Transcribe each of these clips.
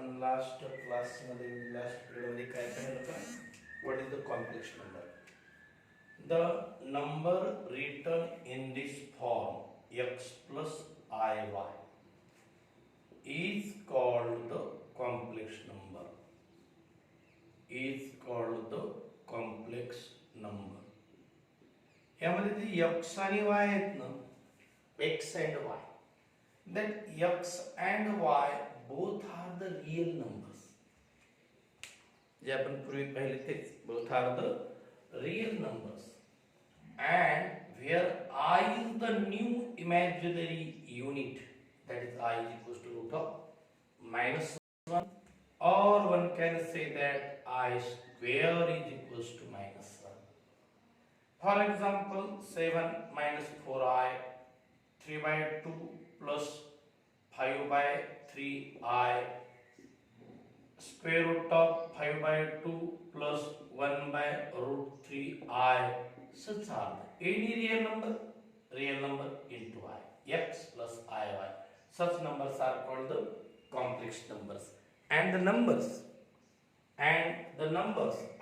आपण लास्ट क्लासमध्ये लास्ट पिरियडमध्ये काय पाहिलं का? What is the complex number? The number written in this form x plus iy is called the complex number. Is called the complex number. यामध्ये जे x आणि y आहेत ना, x and y, that x and y both are the real numbers. जे आपण पूर्वी पाहिले तेच, both are the real numbers, and where I is the new imaginary unit, that is I is equals to root of -1, or one can say that I square is equals to -1. For example, 7 minus 4i, 3 by 2 plus 5 by 3i, square root of 5 by 2 plus 1 by root 3i. Such are any real number into I, x plus iy. Such numbers are called the complex numbers. And the numbers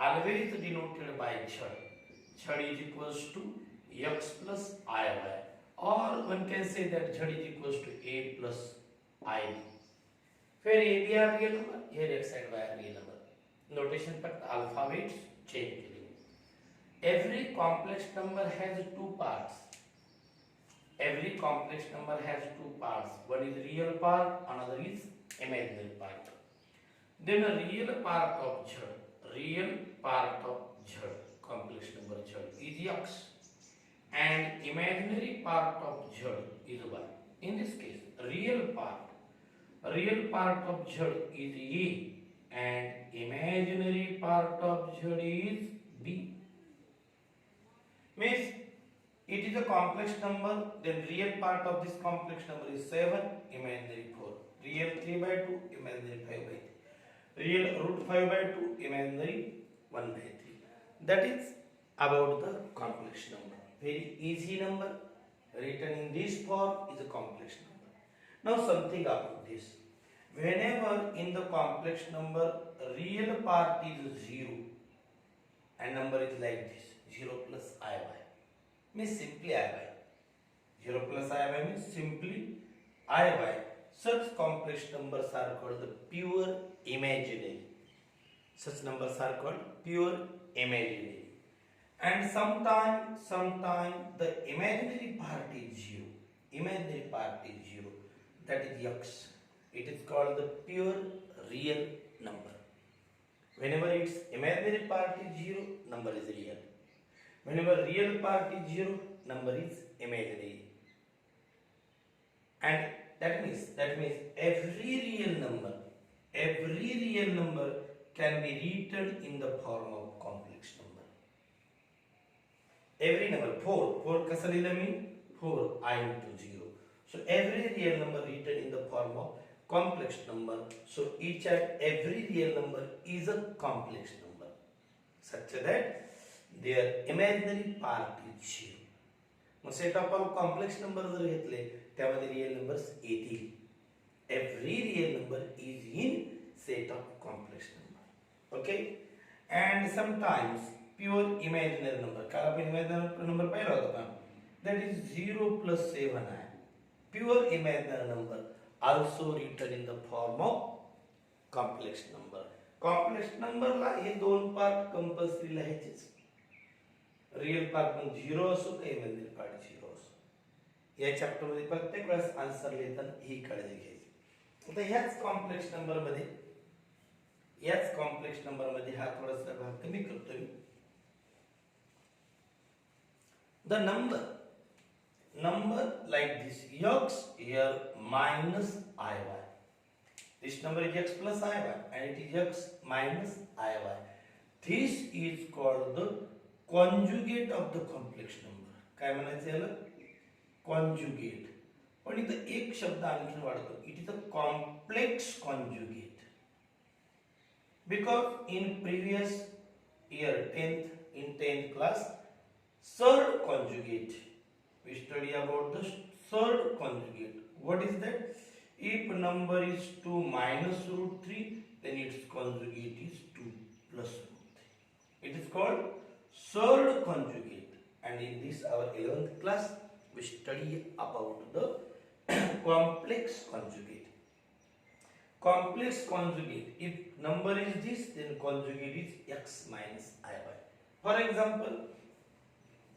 always denoted by z. Z is equals to x plus iy, or one can say that z is equals to a plus ib. Where a, b are real number, here x and y are real number. Notation but alphabets change. Every complex number has two parts. Every complex number has two parts. One is real part, another is imaginary part. Then a real part of z, complex number z is x, and imaginary part of z is y. In this case, real part of z is a, and imaginary part of z is b. Means it is a complex number, then real part of this complex number is 7, imaginary 4. Real 3 by 2, imaginary 5 by 3. Real root 5 by 2, imaginary 1 by 3. That is about the complex number. Very easy number. Written in this form is a complex number. Now something about this. Whenever in the complex number real part is 0 and number is like this, 0 plus iy, means simply iy. 0 plus iy means simply iy. Such complex numbers are called the pure imaginary. Such numbers are called pure imaginary. And sometime the imaginary part is 0. Imaginary part is 0. That is x. It is called the pure real number. Whenever its imaginary part is 0, number is real. Whenever real part is 0, number is imaginary. And that means every real number can be written in the form of complex number. Every number, 4 कसा लिहिलं मी? 4 I into 0. So every real number written in the form of complex number. So each and every real number is a complex number, such that their imaginary part is 0. Mug set of all complex number जर घेतले त्यामध्ये real numbers येतील. Every real number is in set of complex number. Okay. And sometimes pure imaginary number, काल आपण imaginary number पाहिला होता का? That is 0 plus 7 आहे. Pure imaginary number also written in the form of complex number. Complex नंबरला हे दोन part compulsory लिहायचेच. Real part पण 0 असो का इमॅजिनरी पार्ट 0 असो. या चॅप्टर मध्ये प्रत्येक वेळेस आन्सर लिहिताना ही काळजी घ्यायची. आता ह्याच कॉम्प्लेक्स नंबर मध्ये हा थोडासा भाग कमी करतोय. The number like this, x here minus iy. This number is x plus iy and it is x minus iy. This is called the conjugate of the complex number. काय म्हणायचं याला? Conjugate. पण इथं एक शब्द आणखी वाढतो. It is a complex conjugate. Because in previous year, in 10th class, third conjugate, we study about the third conjugate. What is that? If number is 2 minus root 3, then its conjugate is 2 plus root 3. It is called surd conjugate. And in this our 11th class, we study about the complex conjugate. Complex conjugate, if number is this, then conjugate is x minus iy. For example,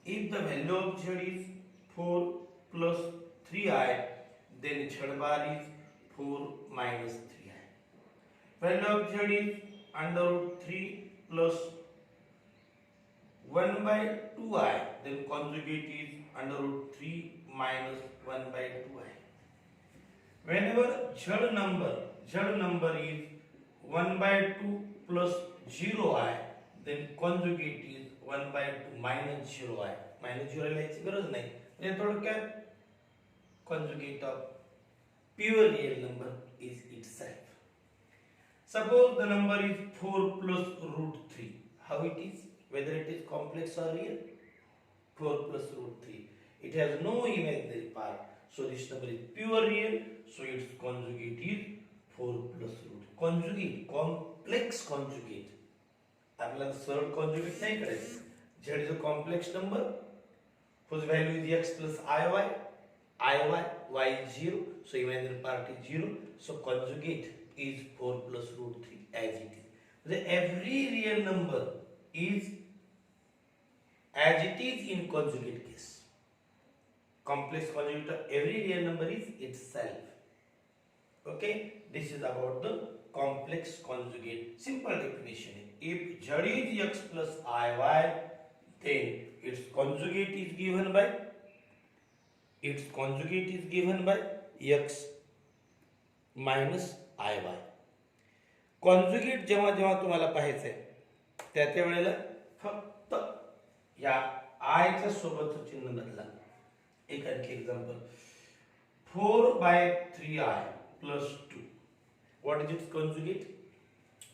if the value of z is 4 plus 3i, then z bar is 4 minus 3i. Value of z is under root 3 plus 1 by 2i, then conjugate is under root 3 minus 1 by 2i. Whenever z number is 1 by 2 plus 0i, then conjugate is 1 by 2 minus 0i. Minus 0 लिहायची गरज नाही. म्हणजे थोडक्यात conjugate of pure real number is itself. Suppose the number is 4 plus root 3. How it is? Whether it is complex or real? 4 plus root 3. It has no imaginary part. So this number is pure real. So its conjugate is 4 plus root. Conjugate, complex conjugate. आपल्याला सरळ conjugate नाही करायचं. Z is a complex number whose value is x plus iy. y is 0. So imaginary part is 0. So conjugate is 4 plus root 3 as it is. The every real number is as it is in conjugate case. Complex conjugate of every real number is itself. Okay, this is about the complex conjugate. Simple definition. If z is x plus iy, then its conjugate is given by x minus iy. Conjugate जेव्हा जेव्हा तुम्हाला पाहायचंय त्या वेळेला फक्त या i च्या सोबतचं चिन्ह बदला. एक आणखी example 4 by 3i plus 2. What is its conjugate?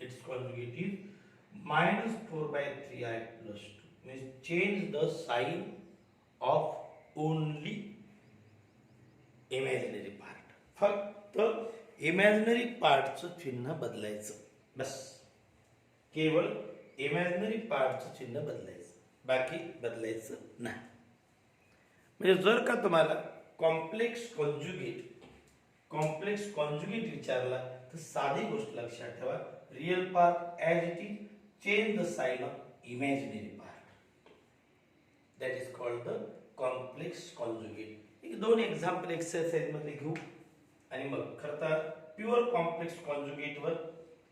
Its conjugate is minus 4 by 3i plus 2. Means change the sign of only imaginary part. फक्त imaginary पार्टचं चिन्ह बदलायचं. बस केवळ imaginary पार्टचं चिन्ह बदलायचं, बाकी बदलायचं नाही. म्हणजे जर का तुम्हाला कॉम्प्लेक्स कॉन्जुगेट विचारला तर साधी गोष्ट लक्षात ठेवा. Real part as it is, change the sign of imaginary part. That is called the complex conjugate. एक दोन एक्झाम्पल एक्सरसाइज मध्ये घेऊ आणि मग खरं तर प्युअर कॉम्प्लेक्स कॉन्जुगेट वर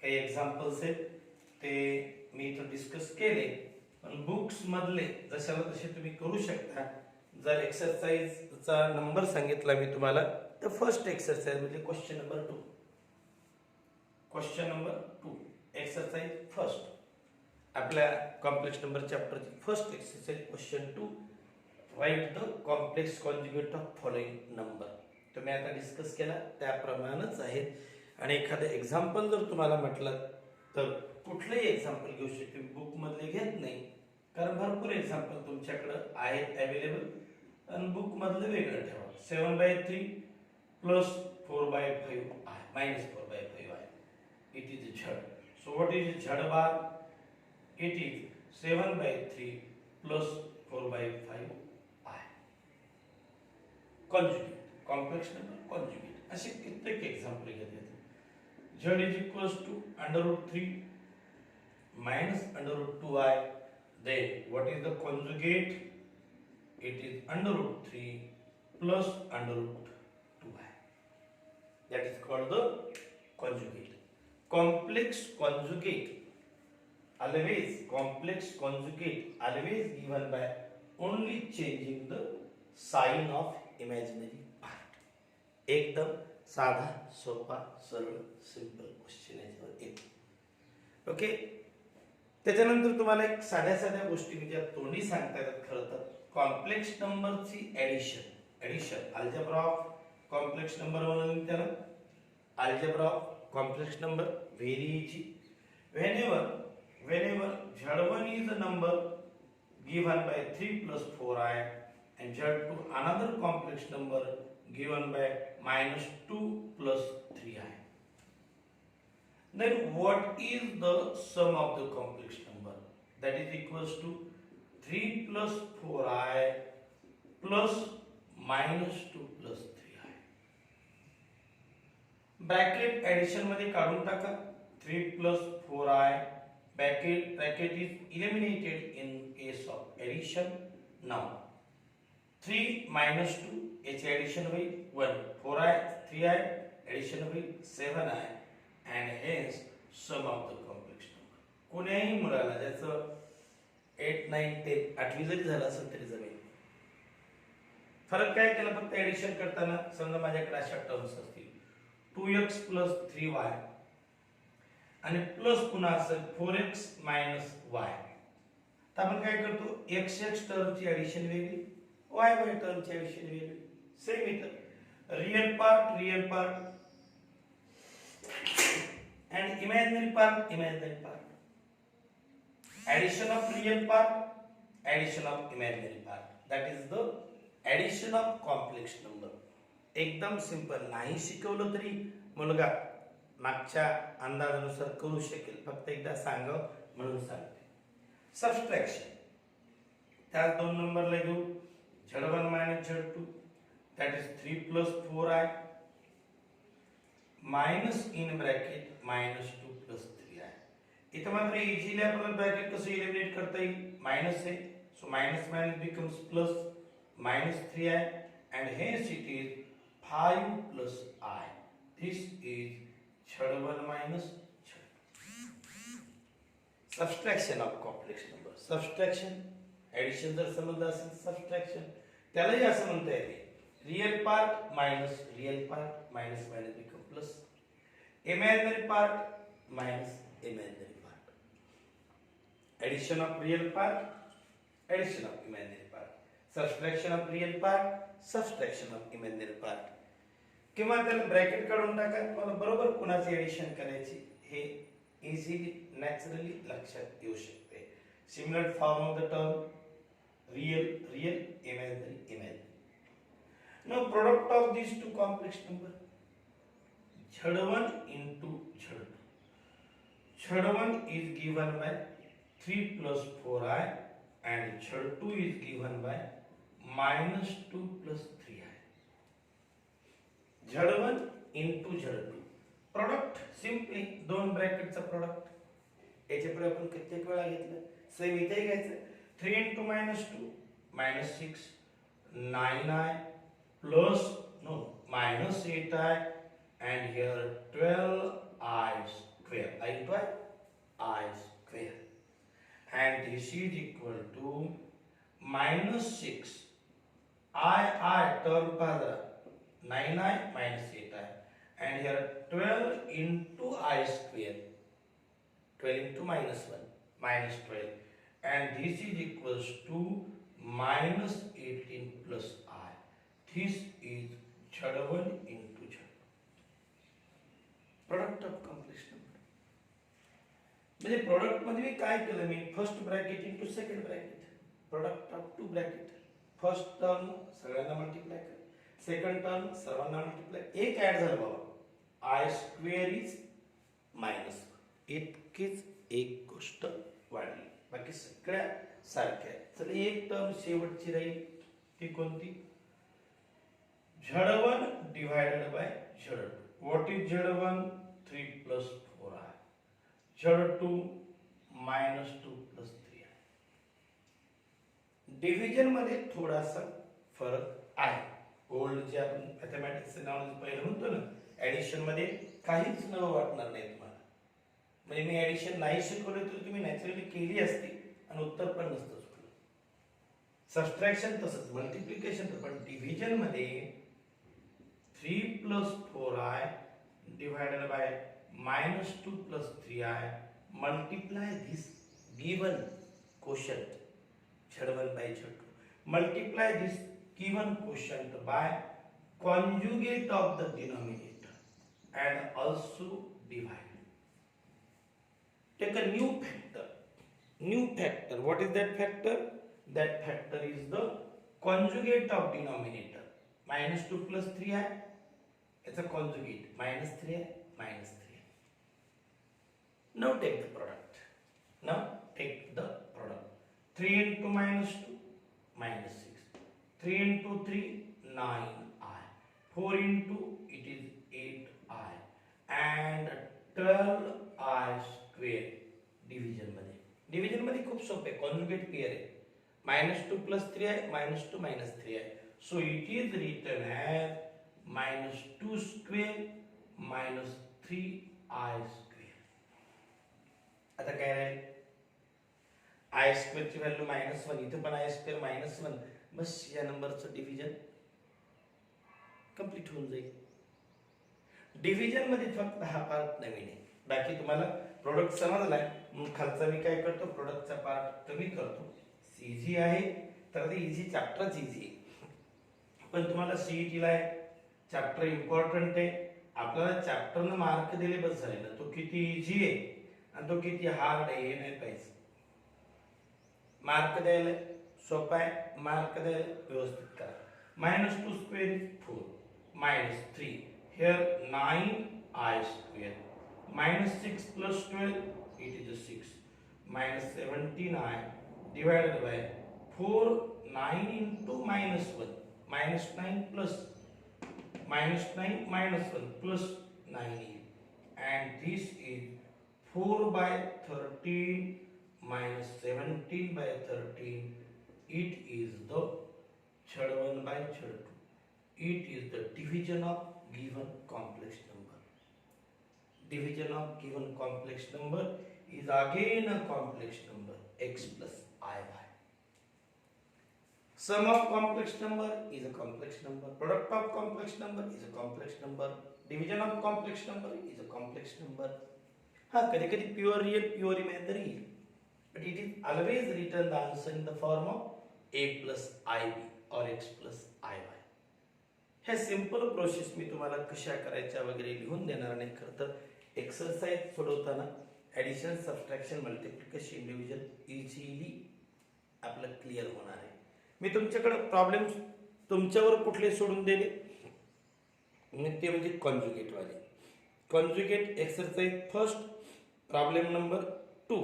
काही एक्झाम्पल्स आहेत ते मी इथं डिस्कस केले. पण बुक्स मधले जशाला तसे तुम्ही करू शकता. जर एक्सरसाइजचा नंबर सांगितला मी तुम्हाला तर फर्स्ट एक्सरसाइज म्हणजे क्वेश्चन नंबर 2 एक्सरसाइज फर्स्ट आपल्या कॉम्प्लेक्स नंबर चॅप्टरची first exercise question 2. Write the complex conjugate of following number. तुम्ही आता डिस्कस केला त्याप्रमाणेच आहेत. आणि एखादं एक्झाम्पल जर तुम्हाला म्हटलं तर कुठलंही एक्झाम्पल घेऊ शकतो. बुक मधले घेत नाही कारण भरपूर एक्झाम्पल तुमच्याकडे आहेत अवेलेबल. आणि बुक मधलं वेगळं ठेवा. 7 by 3 plus 4 by 5 आहे, minus 4 by 5 आहे. It is z. So what is z bar? It is 7 by 3 plus 4 by 5 आहे. Conjugate, complex number conjugate. असे कित्येक एक्झाम्पल घेतले. z is equals to under root 3 minus under root 2i. Then what is the conjugate? It is under root 3 plus under root 2i. That is called the conjugate. Complex conjugate always given by only changing the sign of imaginary part. एकदम साधा सोपा सरळ simple question आहे. Okay, त्याच्यानंतर तुम्हाला एक साध्या गोष्टी मी ज्या तोंडी सांगता येतात. खरं तर कॉम्प्लेक्स नंबरची addition algebra of complex number म्हणून त्याला algebra of complex number very easy. whenever z1 is a number given by 3 plus 4i and z2 another complex number given by minus 2 plus 3i. Then what is the sum of the complex number? That is equals to 3 plus 4i plus minus 2 plus 3i. Bracket addition मध्ये काढून टाका. 3 plus 4i bracket is eliminated in case of addition. Now 3 minus 2 याची addition होईल 1, 4i 3i addition होईल 7i and hence sum of the complex number. कोणत्याही मुलाला ज्याचं 8, 9, 10 8वी जरी झालं असेल तरी जमेल. फरक काय केला फक्त एडिशन करताना समजा माझ्याकडे अशा टर्म्स असतील 2x plus 3y आणि प्लस पुन्हा असेल 4x minus y. तर आपण काय करतो x टर्मची एडिशन वेगळी y टर्मची एडिशन वेगळी. सेम इथं real part and imaginary part. Addition of real part, addition of imaginary part. That is the addition of complex number. एकदम सिंपल. नाही शिकवलं तरी मुलगा मागच्या अंदाजानुसार करू शकेल. फक्त एकदा सांगाव म्हणून सांगते. सबट्रॅक्शन त्यात 2 नंबरला घेऊ z1 minus z2 that is 3 plus 4i minus in bracket minus 2 plus 3i. इथं मात्र इझिली आपल्याला ब्रॅकेट कसं एलिमिनेट करता येईल मायनस आहे. सो minus becomes plus minus 3i and hence it is 5 plus I. This is z1 minus z2. Subtraction of complex number. Subtraction addition जर समजलं असेल सबट्रॅक्शन त्यालाही असं म्हणता येते real part minus real part minus become plus imaginary part minus imaginary part. Addition of real part, addition of imaginary part. Subtraction of real part, subtraction of imaginary part. किंवा त्याला bracket काढून टाका. तुम्हाला बरोबर कुणाची एडिशन करायची हे easily naturally लक्षात येऊ शकते. Similar form of the term real imaginary. Now product of these two complex number z1 into z2. z1 is given by 3 plus 4i and z2 is given by minus 2 plus 3i. z1 into z2 product simply दोन ब्रॅकेटचा product याच्या पुढे आपण कित्येक वेळा घेतलं same इथे घ्यायचं 3 into minus 2 minus 6 9i plus minus 8i and here 12i square I square and this is equal to minus 6 I term pada 9i minus 8i and here 12 into I square 12 into minus 1 minus 12 and this is equals to minus 18 plus I. This is z1 into z2. Product of complex number. म्हणजे product मध्ये मी काय केलं मी first bracket into second bracket product of two bracket first term सगळ्यांना multiply कर second term सर्वांना multiply एक ऍड झालं बाबा आय स्क्वेअर इज मायनस इतकीच एक गोष्ट वाढली बाकी सगळ्या सारख्या. चला एक टर्म शेवटची राहील ती कोणती z1 divided by z2. What is z1? 3 plus 4i. z2 minus 2 plus 3i. Division मध्ये थोडासा फरक आहे. ओल्ड जे आपण मॅथमॅटिक्स नॉलेज पहिलं म्हणतो ना ऍडिशन मध्ये काहीच न वाटणार नाही तुम्हाला. म्हणजे मी ऍडिशन नाही शिकवलं तर तुम्ही नॅचरली केली असती आणि उत्तर पण नसतं चुकलं. सबट्रॅक्शन तसंच मल्टिप्लिकेशन पण डिव्हिजन मध्ये 3 plus 4i divided by minus 2 plus 3i multiply this given quotient z1 by z2 multiply this given quotient by conjugate of the denominator and also divide. Take a new factor. What is that factor? That factor is the conjugate of denominator. minus 2 plus 3 आहे, it's a conjugate, minus 3 आहे, minus 3 आहे. Now take the product. Now take the product. 3 into minus 2, minus 6. 3 into 3, 9i. 4 into, it is 8i. And 12i square. Division मध्ये खूप सोपे, conjugate pair आहे. -2 plus 3 आहे, -2 -3 आहे. So it is written as -2 square -3i square. आता काय राहील, i square ची व्हॅल्यू -1, इथे पण i square -1. बस या नंबरचं डिव्हिजन कंप्लीट होऊन जाईल. डिव्हिजन मध्ये फक्त हा पार्ट नवीन आहे, बाकी तुम्हाला प्रोडक्ट समजलाय. मग खालचा मी काय करतो, प्रोडक्टचा पार्ट कमी करतो. इझी आहे तर ते इझी चॅप्टरच इझी आहे, पण तुम्हाला सीईटी ला चॅप्टर इम्पॉर्टंट आहे. आपल्याला चॅप्टरनं मार्क दिले बस झाले ना, तो किती इझी आहे आणि तो किती हार्ड आहे हे नाही पाहिजे. मार्क द्यायला सोपा आहे, मार्क द्यायला व्यवस्थित करा. -2 square is 4, -3 here 9i square, -6 plus 12, it is a 6, -17i divided by 4, 9 into -1, -9 plus -9 -1 plus 9e, and this is 4 by 13 minus 17 by 13. It is the third 1 by third 2. It is the division of given complex number. Division of given complex number is again a complex number, x plus iy. Sum of complex number is a complex number. Product of complex number is a complex number. Division of complex number is a complex number. हाँ, कधी कधी pure real, pure imaginary, but it is always written the answer in the form of a plus ib or x plus iy. हे simple process मी तुम्हाला कशा करायच्या वगैरे लिहून देणार नाही. खरं तर एक्सरसाइज सोडवताना addition, subtraction, multiplication, division easily आपलं क्लिअर होणार आहे. मी तुमच्याकडे प्रॉब्लेम तुमच्यावर कुठले सोडून दिले ते म्हणजे कॉन्जुगेटवाले. Conjugate exercise first, problem number 2.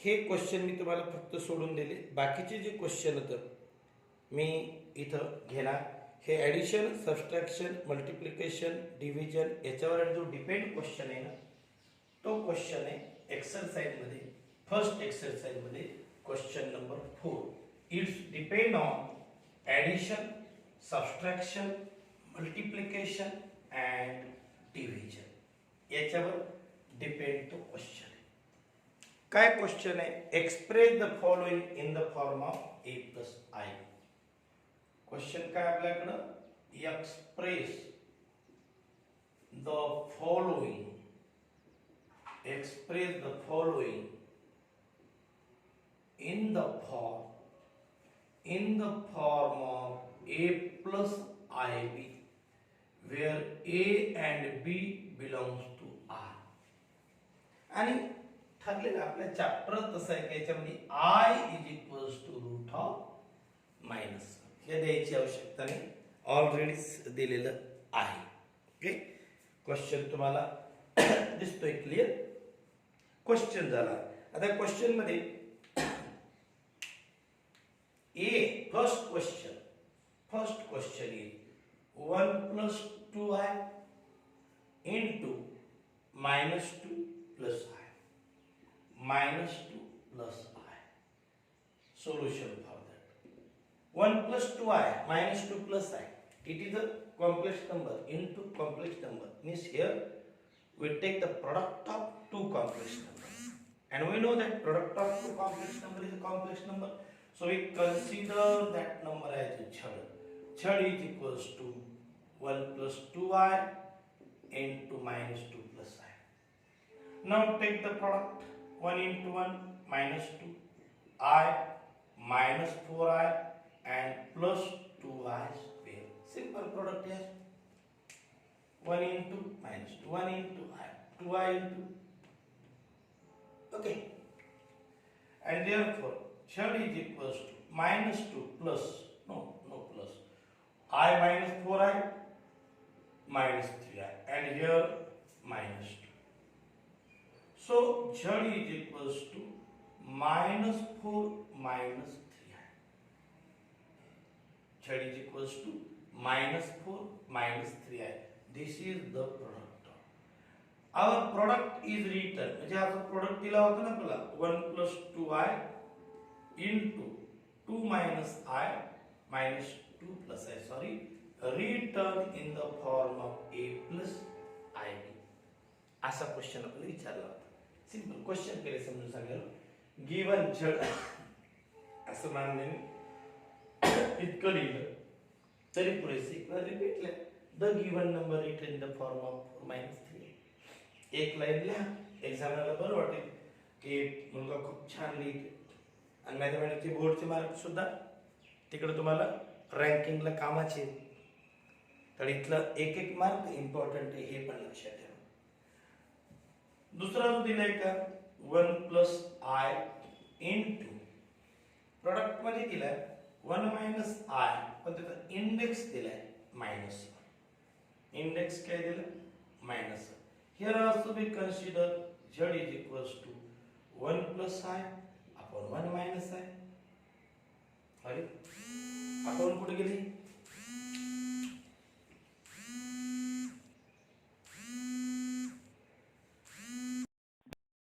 हे क्वेश्चन मी तुम्हाला फक्त सोडून दिले. बाकीचे जे क्वेश्चन होतं मी इथं घेणार. हे ॲडिशन, सबट्रॅक्शन, मल्टिप्लिकेशन, डिव्हिजन याच्यावर जो डिपेंड क्वेश्चन आहे ना, तो क्वेश्चन आहे एक्सरसाइजमध्ये, फर्स्ट एक्सरसाइजमध्ये question number 4. It's depend on addition, subtraction, multiplication and division. याच्यावर डिपेंड तो क्वेश्चन आहे. काय क्वेश्चन आहे, express the following in the form of a plus i. Question काय आपल्याकडं, express the following, express the following in the form of a plus ib, where a and b belongs to r. आणि ठरलेलं आपल्या chapter तसं आहे की याच्यामध्ये i is equals to root of -1. हे द्यायची आवश्यकता नाही, ऑलरेडी दिलेलं आहे. ओके, क्वेश्चन तुम्हाला दिसतोय क्लिअर. क्वेश्चन झाला. आता क्वेश्चन मध्ये first question is 1 plus 2i into -2 plus i, -2 plus i. Solution for that. 1 plus 2i -2 plus i, it is a complex number into complex number, means here we take the product of two complex numbers, and we know that product of two complex number is a complex number. So we consider that number as a chhad. Chhad is equals to 1 plus 2i into -2 plus i. Now take the product. 1 into 1 -2, i minus 4i and plus 2i square. Simple product here. 1 into -2, 1 into i, 2i into. Okay. And therefore chhad is equals to -2 plus, no plus, I minus 4i minus 3i, and here minus 2. So z is equals to minus 4 minus 3i. Z is equals to minus 4 minus 3i. This is the product. Our product is written, म्हणजे हा product दिला होता ना आपल्याला 1 plus 2i into 2 minus i minus 2 plus i, sorry, written in the form of a plus ib. असा question आपल्याला विचारला होता. सिंपल क्वेश्चन केले समजून सांगायला. गिवन z असं मानण्याने इतकं लिहिलं तरी पुरेसे. किंवा रिपीटले the given number written in the form of 4 minus 3. एक लाईन लिहा, एक्झामला बरं वाटेल की मुलगा खूप छान लिहिते. आणि मॅथमॅटिक्सचे बोर्डचे मार्क सुद्धा तिकडे तुम्हाला रँकिंगला कामाचे. तर इथलं एक एक मार्क इम्पॉर्टंट आहे, हे पण लक्षात ठेवा. दुसरा जो दिलाय का 1 plus i into प्रोडक्ट मध्ये दिलाय 1 minus i, पण त्याचा इंडेक्स दिलाय minus. इंडेक्स काय दिलं? minus. Here also we consider z is equals to 1 plus i upon 1 minus i. अरे आपण कुठे गेली?